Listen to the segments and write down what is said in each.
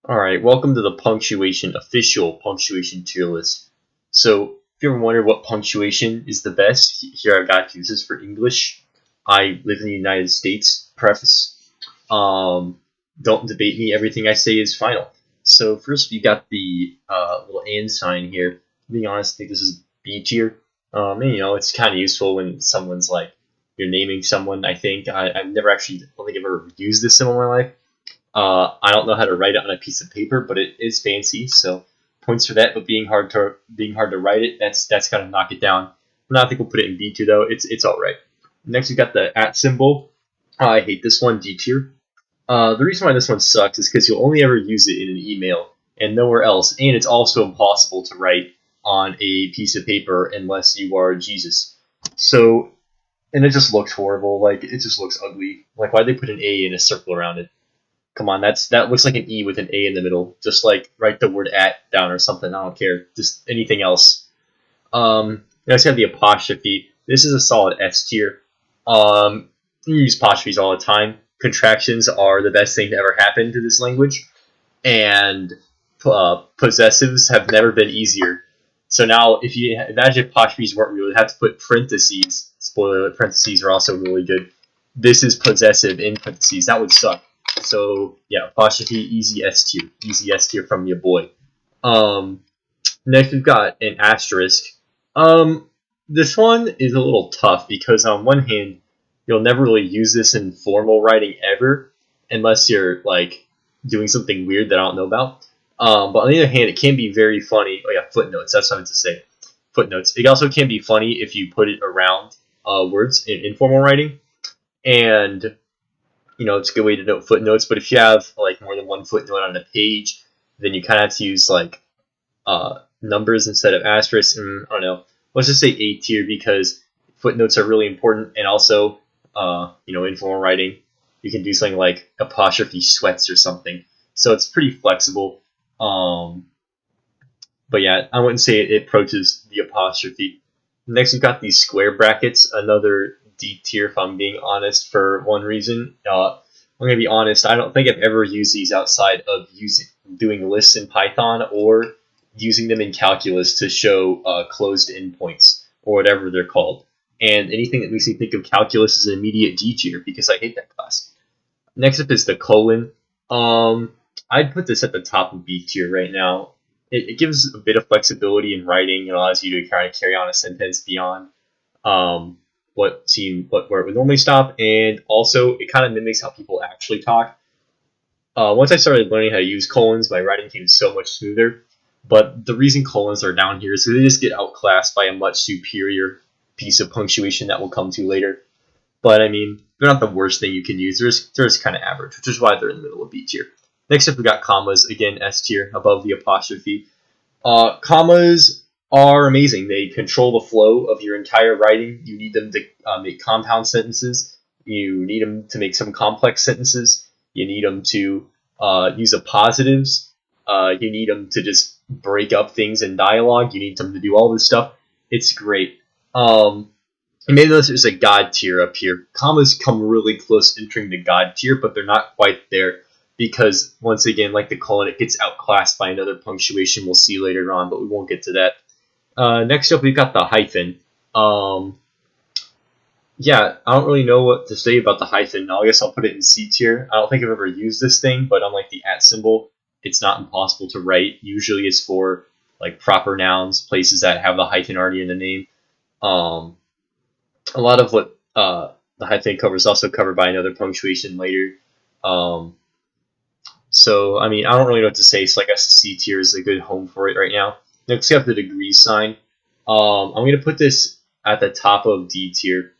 Alright, welcome to the Punctuation official punctuation tier list. So, if you ever wonder what punctuation is the best, here I've got you. This is for English. I live in the United States. Preface. Don't debate me. Everything I say is final. So first we got the little and sign here. Being honest, I think this is B tier. It's kind of useful when someone's like you're naming someone. I've never actually, I don't think I've ever used this in all my life. I don't know how to write it on a piece of paper, but it is fancy, so points for that. But being hard to write it, that's gotta knock it down. No, I think we'll put it in B tier though. It's all right. Next we got the at symbol. I hate this one, D tier. The reason why this one sucks is because you'll only ever use it in an email and nowhere else, and it's also impossible to write on a piece of paper unless you are Jesus. So, and it just looks horrible. Like it just looks ugly. Like why they put an A in a circle around it? Come on, that looks like an E with an A in the middle. Just like write the word at down or something. I don't care. Just anything else. Next, I have the apostrophe. This is a solid S tier. You use apostrophes all the time. Contractions are the best thing to ever happen to this language, and possessives have never been easier. So now, if you imagine apostrophes weren't real, you'd have to put parentheses. Spoiler alert, parentheses are also really good. This is possessive in parentheses. That would suck. So yeah, apostrophe, easy S tier from your boy. Um, Next we've got an asterisk. This one is a little tough because on one hand, you'll never really use this in formal writing ever, unless you're like doing something weird that I don't know about. But on the other hand, it can be very funny. Oh yeah, footnotes. That's what I meant to say. Footnotes. It also can be funny if you put it around words in informal writing, and it's a good way to note footnotes. But if you have like more than one footnote on a page, then you kind of have to use like numbers instead of asterisks. And I don't know. Let's just say A tier because footnotes are really important, and also, informal writing, you can do something like apostrophe sweats or something. So it's pretty flexible. Um, but yeah, I wouldn't say it approaches the apostrophe. Next, we've got these square brackets, another D tier if I'm being honest for one reason. I'm going to be honest, I don't think I've ever used these outside of doing lists in Python or using them in calculus to show closed endpoints or whatever they're called. And anything that makes me think of calculus is an immediate D tier because I hate that class. Next up is the colon. I'd put this at the top of B tier right now. It gives a bit of flexibility in writing. It allows you to kind of carry on a sentence beyond where it would normally stop, and also it kind of mimics how people actually talk. Once I started learning how to use colons, my writing became so much smoother. But the reason colons are down here is they just get outclassed by a much superior piece of punctuation that we'll come to later. But I mean, they're not the worst thing you can use. They're just kind of average, which is why they're in the middle of B tier. Next up, we got commas. Again, S tier, above the apostrophe. Commas are amazing. They control the flow of your entire writing. You need them to make compound sentences. You need them to make some complex sentences. You need them to use positives. You need them to just break up things in dialogue. You need them to do all this stuff. It's great. And maybe there's a God tier up here. Commas come really close to entering the God tier, but they're not quite there because, once again, like the colon, it gets outclassed by another punctuation we'll see later on, but we won't get to that. Next up, we've got the hyphen. Yeah, I don't really know what to say about the hyphen. I guess I'll put it in C tier. I don't think I've ever used this thing, but unlike the at symbol, it's not impossible to write. Usually it's for like proper nouns, places that have the hyphen already in the name. A lot of what the hyphen covers is also covered by another punctuation later. Um, so, I mean, I don't really know what to say, so I guess C tier is a good home for it right now. Next, we have the degree sign. I'm going to put this at the top of D tier.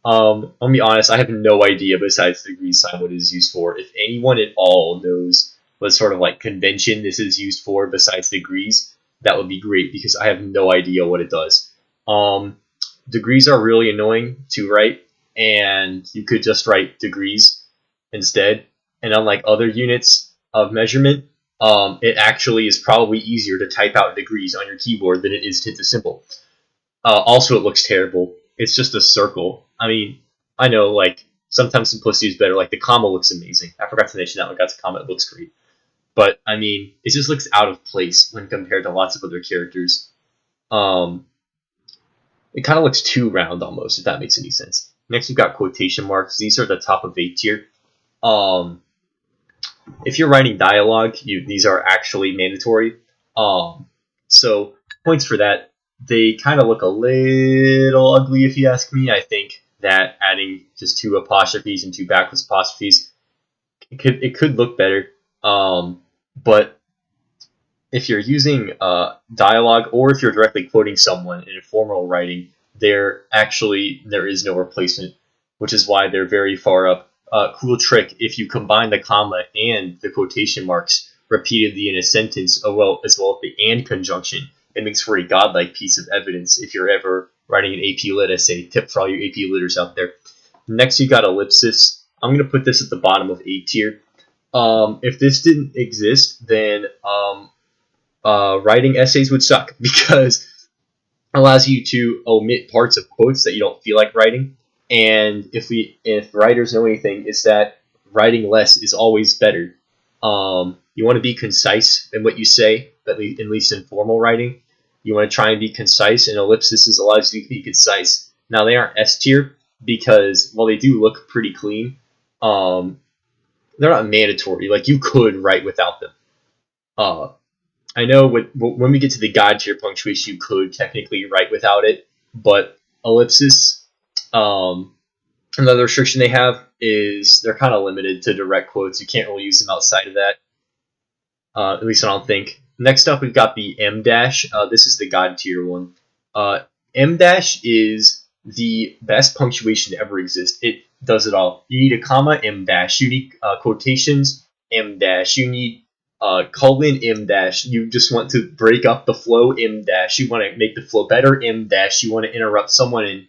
I'll be honest, I have no idea besides the degree sign what it is used for. If anyone at all knows what sort of like convention this is used for besides degrees, that would be great because I have no idea what it does. Degrees are really annoying to write, and you could just write degrees instead. And unlike other units of measurement, it actually is probably easier to type out degrees on your keyboard than it is to hit the symbol. Also, it looks terrible. It's just a circle. I mean, I know, like, sometimes simplicity is better. Like, the comma looks amazing. I forgot to mention that when I got to comma. It looks great. but I mean, it just looks out of place when compared to lots of other characters. Um, it kind of looks too round almost, if that makes any sense. Next, we've got quotation marks. These are the top of A tier. Um, if you're writing dialogue, these are actually mandatory. Um, so points for that. They kind of look a little ugly, if you ask me. I think that adding just two apostrophes and two backless apostrophes, it could look better. But if you're using dialogue or if you're directly quoting someone in informal writing, there is no replacement, which is why they're very far up. Cool trick: if you combine the comma and the quotation marks repeatedly in a sentence, as well as the and conjunction, it makes for a godlike piece of evidence. If you're ever writing an AP Lit essay, tip for all you AP Litters out there. Next, you got ellipsis. I'm gonna put this at the bottom of A tier. If this didn't exist, then writing essays would suck because it allows you to omit parts of quotes that you don't feel like writing. And if writers know anything, it's that writing less is always better. You want to be concise in what you say, at least in formal writing. You want to try and be concise, and ellipsis allows you to be concise. Now they aren't S tier because while they do look pretty clean, um, they're not mandatory. Like you could write without them. Uh, I know when we get to the god tier punctuation, you could technically write without it, but ellipsis, um, another restriction they have is they're kind of limited to direct quotes. You can't really use them outside of that. At least I don't think. Next up, we've got the M dash. This is the god tier one. M dash is the best punctuation to ever exist. It does it all. You need a comma, M dash. You need quotations, M dash. You need colon, M dash. You just want to break up the flow, M dash. You want to make the flow better, M dash. You want to interrupt someone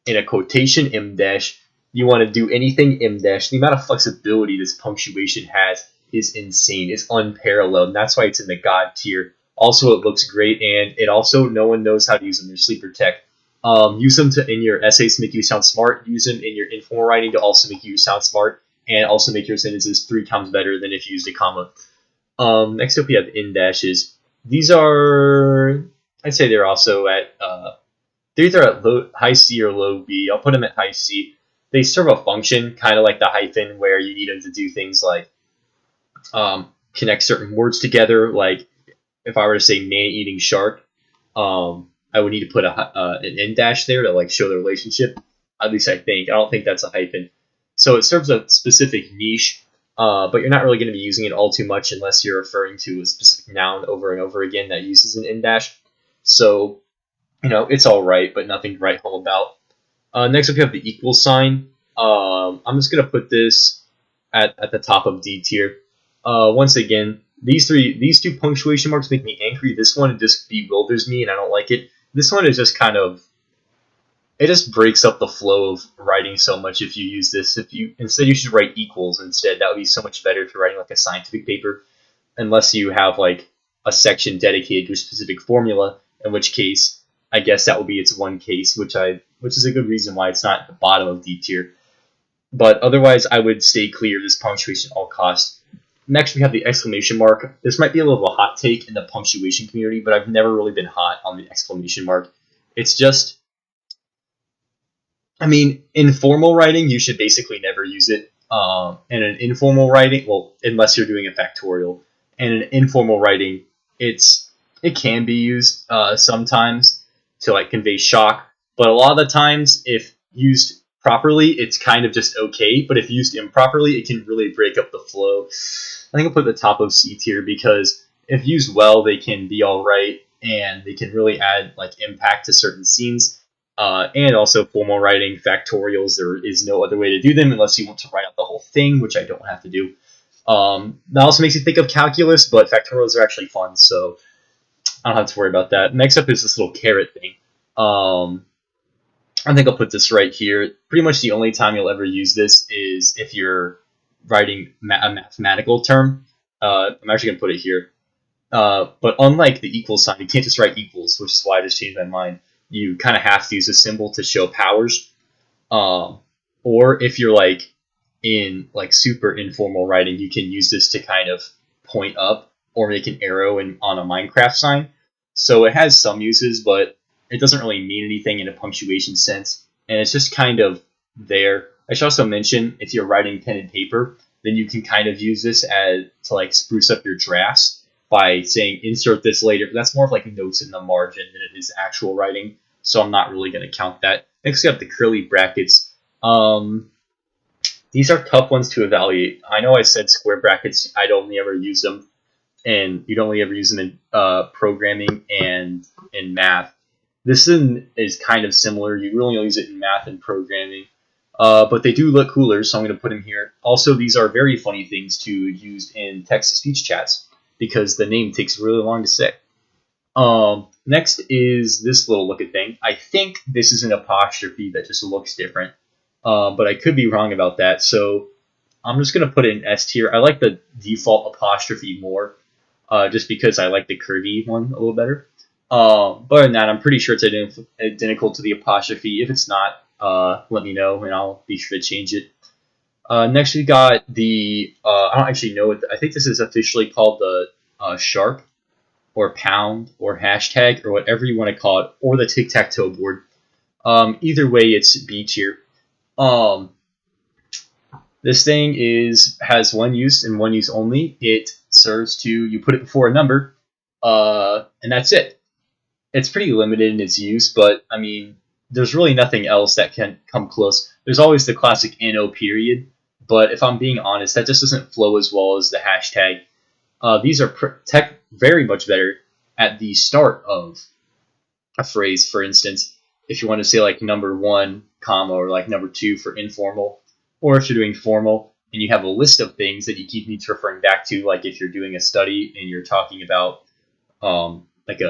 in a quotation, M dash. You want to do anything, M dash. The amount of flexibility this punctuation has is insane. It's unparalleled, and that's why it's in the god tier. Also, it looks great, and it also no one knows how to use them. They're sleeper tech. Use them in your essays to make you sound smart. Use them in your informal writing to also make you sound smart, and also make your sentences 3 times better than if you used a comma. Next up, we have in dashes. These are, I'd say they're also at they're either at high C or low B. I'll put them at high C. They serve a function, kind of like the hyphen, where you need them to do things like connect certain words together. Like if I were to say man-eating shark, I would need to put an in dash there to like show the relationship. At least I think. I don't think that's a hyphen. So it serves a specific niche, but you're not really going to be using it all too much unless you're referring to a specific noun over and over again that uses an in dash. So it's all right, but nothing to write home about. Next up, you have the equal sign. I'm just going to put this at the top of D tier. Once again, these two punctuation marks make me angry. This one just bewilders me, and I don't like it. This one is just it just breaks up the flow of writing so much if you use this. Instead, you should write equals instead. That would be so much better if you're writing like a scientific paper, unless you have like a section dedicated to a specific formula, in which case I guess that would be its one case, which is a good reason why it's not at the bottom of D tier. But otherwise, I would stay clear of this punctuation at all costs. Next, we have the exclamation mark. This might be a little of a hot take in the punctuation community, but I've never really been hot on the exclamation mark. It's just, in formal writing, you should basically never use it. And in informal writing, well, unless you're doing a factorial. And in informal writing, it can be used sometimes to like convey shock, but a lot of the times, if used properly, it's kind of just okay. But if used improperly, it can really break up the flow. I think I'll put the top of C tier because if used well, they can be all right and they can really add like impact to certain scenes. And also formal writing, factorials, there is no other way to do them unless you want to write out the whole thing, which I don't have to do. That also makes you think of calculus, but factorials are actually fun, so I don't have to worry about that. Next up is this little caret thing. I think I'll put this right here. Pretty much the only time you'll ever use this is if you're writing a mathematical term. I'm actually going to put it here. But unlike the equal sign, you can't just write equals, which is why I just changed my mind. You kind of have to use a symbol to show powers. Or if you're like in like super informal writing, you can use this to kind of point up or make an arrow on a Minecraft sign. So it has some uses, but it doesn't really mean anything in a punctuation sense, and it's just kind of there. I should also mention, if you're writing pen and paper, then you can kind of use this as to like spruce up your drafts by saying insert this later. But that's more of like notes in the margin than it is actual writing, so I'm not really going to count that. Next, we have the curly brackets. These are tough ones to evaluate. I know I said square brackets, I'd only ever use them, and you'd only ever use them in programming and in math. This is kind of similar. You really only use it in math and programming, but they do look cooler, so I'm going to put them here. Also, these are very funny things to use in text-to-speech chats because the name takes really long to say. Next is this little looking thing. I think this is an apostrophe that just looks different, but I could be wrong about that. So I'm just going to put it in S tier. I like the default apostrophe more, just because I like the curvy one a little better. But other than that, I'm pretty sure it's identical to the apostrophe. If it's not, let me know, and I'll be sure to change it. Next, we got the, I don't actually know I think this is officially called the sharp, or pound, or hashtag, or whatever you want to call it, or the tic-tac-toe board. Either way, it's B tier. This thing has one use and one use only. It serves to, you put it before a number, and that's it. It's pretty limited in its use, but I mean, there's really nothing else that can come close. There's always the classic NO period, but if I'm being honest, that just doesn't flow as well as the hashtag. These are very much better at the start of a phrase. For instance, if you want to say like number 1, comma, or like number 2 for informal, or if you're doing formal and you have a list of things that you keep needs referring back to, like if you're doing a study and you're talking about like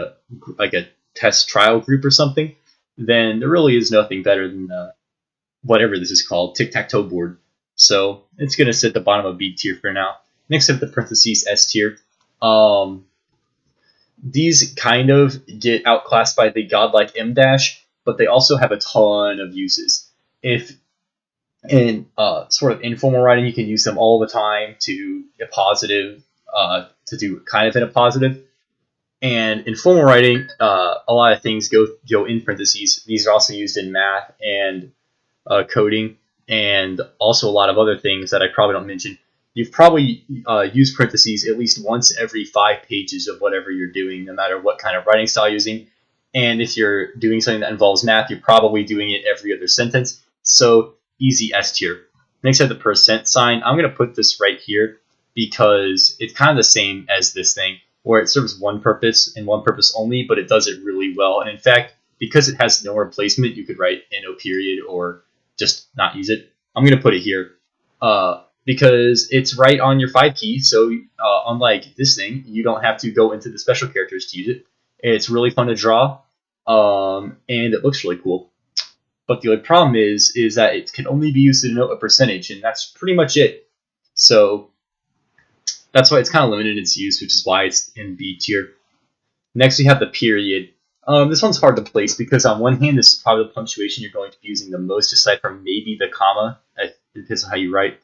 a test trial group or something, then there really is nothing better than whatever this is called, tic-tac-toe board. So it's going to sit at the bottom of B tier for now. Next up, the parentheses S tier. These kind of get outclassed by the godlike M dash, but they also have a ton of uses. If in sort of informal writing, you can use them all the time to a positive, to do kind of in a positive. And in formal writing, a lot of things go in parentheses. These are also used in math and coding, and also a lot of other things that I probably don't mention. You've probably used parentheses at least once every 5 pages of whatever you're doing, no matter what kind of writing style you're using. And if you're doing something that involves math, you're probably doing it every other sentence. So easy S tier. Next, I have the percent sign. I'm going to put this right here because it's kind of the same as this thing, where it serves one purpose and one purpose only, but it does it really well. And in fact, because it has no replacement, you could write NO period or just not use it. I'm going to put it here because it's right on your 5 key. So unlike this thing, you don't have to go into the special characters to use it. It's really fun to draw, and it looks really cool. But the only problem is that it can only be used to denote a percentage, and that's pretty much it. So that's why it's kind of limited in its use, which is why it's in B tier. Next, we have the period. This one's hard to place because on one hand, this is probably the punctuation you're going to be using the most, aside from maybe the comma. It depends on how you write.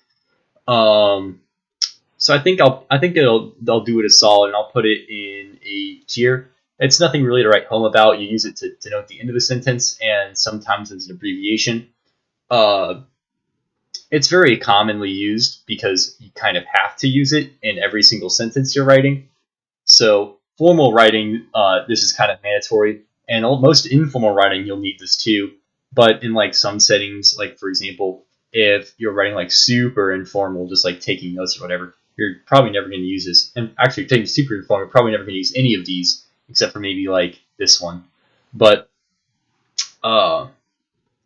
So I think they'll do it a solid, and I'll put it in A tier. It's nothing really to write home about. You use it to denote the end of a sentence, and sometimes as an abbreviation. It's very commonly used because you kind of have to use it in every single sentence you're writing. So formal writing, this is kind of mandatory, and most informal writing, you'll need this too. But in like some settings, like for example, if you're writing like super informal, just like taking notes or whatever, you're probably never going to use this. And actually, if you're taking super informal, you're probably never going to use any of these, except for maybe like this one. But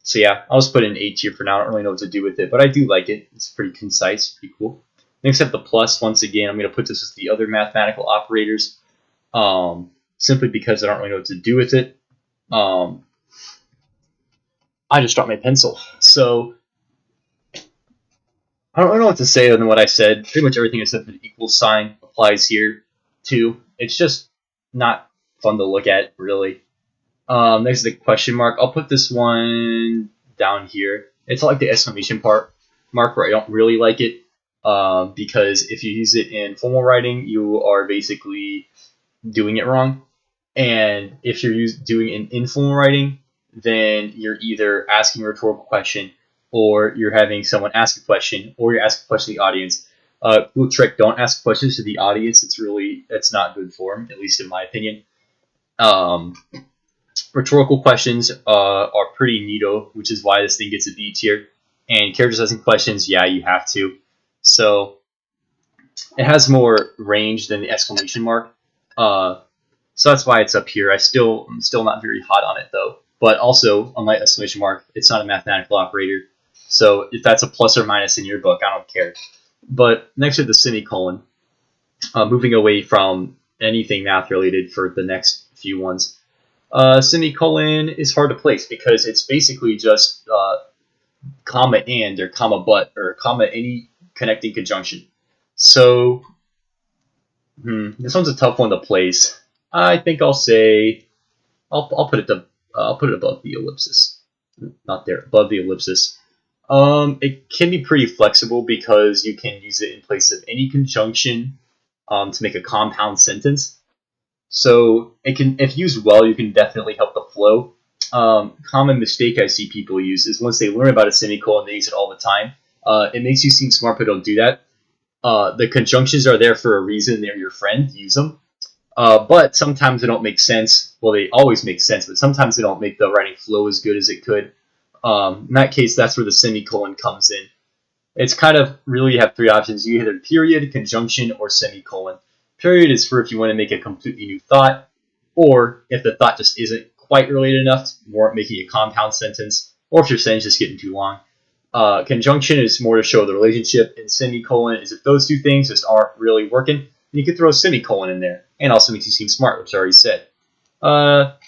so yeah, I'll just put it in A tier for now. I don't really know what to do with it, but I do like it. It's pretty concise, pretty cool. Next up, the plus. Once again, I'm going to put this with the other mathematical operators, simply because I don't really know what to do with it. I just dropped my pencil. So I don't really know what to say other than what I said. Pretty much everything except for the equal sign applies here too. It's just not fun to look at, really. Next is the question mark. I'll put this one down here. It's like the exclamation mark where I don't really like it. because if you use it in formal writing, you are basically doing it wrong. And if you're doing it in informal writing, then you're either asking a rhetorical question, or you're having someone ask a question, or you're asking a question to the audience. Cool trick: don't ask questions to the audience. It's not good form, at least in my opinion. Um, Rhetorical questions are pretty neato, which is why this thing gets a B tier. And characters asking questions, yeah, you have to. So it has more range than the exclamation mark. So that's why it's up here. I'm still not very hot on it though. But also, unlike exclamation mark, it's not a mathematical operator. So if that's a plus or minus in your book, I don't care. But next to the semicolon, moving away from anything math related for the next few ones. Semicolon is hard to place because it's basically just comma and or comma but or comma any connecting conjunction. So this one's a tough one to place. I think I'll say I'll put it above the ellipsis, not there, above the ellipsis. It can be pretty flexible because you can use it in place of any conjunction to make a compound sentence. So it can, if used well, you can definitely help the flow. Common mistake I see people use is once they learn about a semicolon, they use it all the time. It makes you seem smart, but don't do that. The conjunctions are there for a reason. They're your friend. Use them. But sometimes they don't make sense. Well, they always make sense, but sometimes they don't make the writing flow as good as it could. In that case, that's where the semicolon comes in. It's kind of really, you have three options. You either period, conjunction, or semicolon. Period is for if you want to make a completely new thought, or if the thought just isn't quite related enough to warrant making a compound sentence, or if your sentence is getting too long. Conjunction is more to show the relationship, and semicolon is if those two things just aren't really working, you could throw a semicolon in there, and also makes you seem smart, which I already said.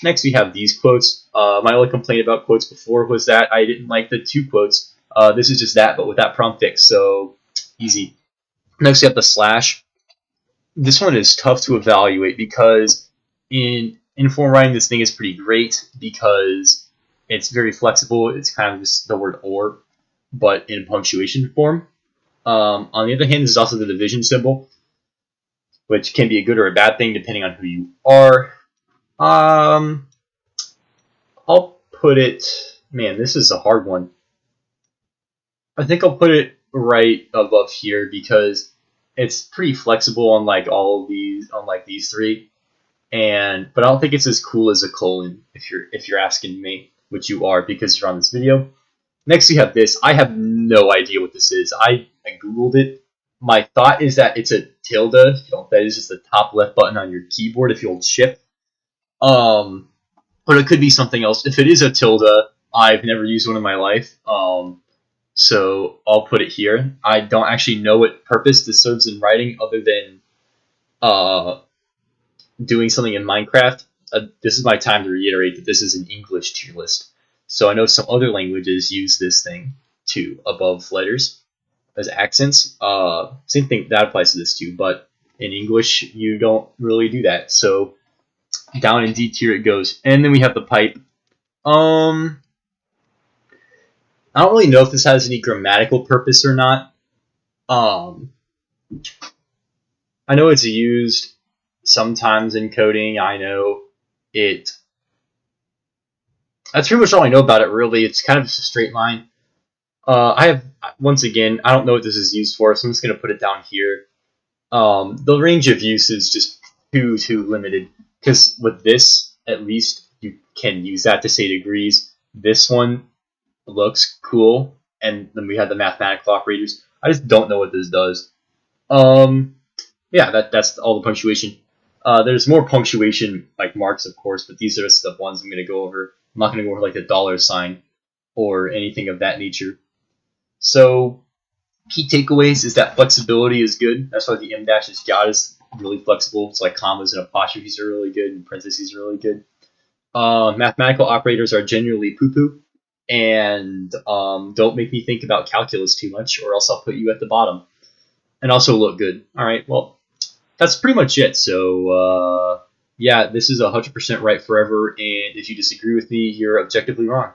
Next, we have these quotes. My only complaint about quotes before was that I didn't like the two quotes. This is just that, but with that prompt fix, so easy. Next, we have the slash. This one is tough to evaluate because in informal writing, this thing is pretty great because it's very flexible. It's kind of just the word or, but in punctuation form. On the other hand, this is also the division symbol, which can be a good or a bad thing depending on who you are. I'll put it. Man, this is a hard one. I think I'll put it right above here because it's pretty flexible unlike these three. But I don't think it's as cool as a colon if you're asking me, which you are because you're on this video. Next we have this. I have no idea what this is. I googled it. My thought is that it's a tilde. That is just the top left button on your keyboard if you hold shift. But it could be something else. If it is a tilde, I've never used one in my life. So I'll put it here. I don't actually know what purpose this serves in writing other than doing something in Minecraft. This is my time to reiterate that this is an English tier list. So I know some other languages use this thing too, above letters as accents. Same thing, that applies to this too, but in English you don't really do that. So down in D tier it goes. And then we have the pipe. I don't really know if this has any grammatical purpose or not. I know it's used sometimes in coding. I know it. That's pretty much all I know about it, really. It's kind of just a straight line. Once again, I don't know what this is used for, so I'm just going to put it down here. The range of use is just too limited, because with this, at least, you can use that to say degrees. This one looks cool, and then we have the mathematical operators. I just don't know what this does. Yeah, that's all the punctuation. There's more punctuation like marks, of course, but these are just the ones I'm going to go over. I'm not going to go over like the dollar sign or anything of that nature. So key takeaways is that flexibility is good. That's why the M- is got is really flexible. It's like commas and apostrophes are really good, and parentheses are really good. Mathematical operators are generally poo-poo, and don't make me think about calculus too much, or else I'll put you at the bottom. And also look good. All right, well, that's pretty much it. So, yeah, this is 100% right forever, and if you disagree with me, you're objectively wrong.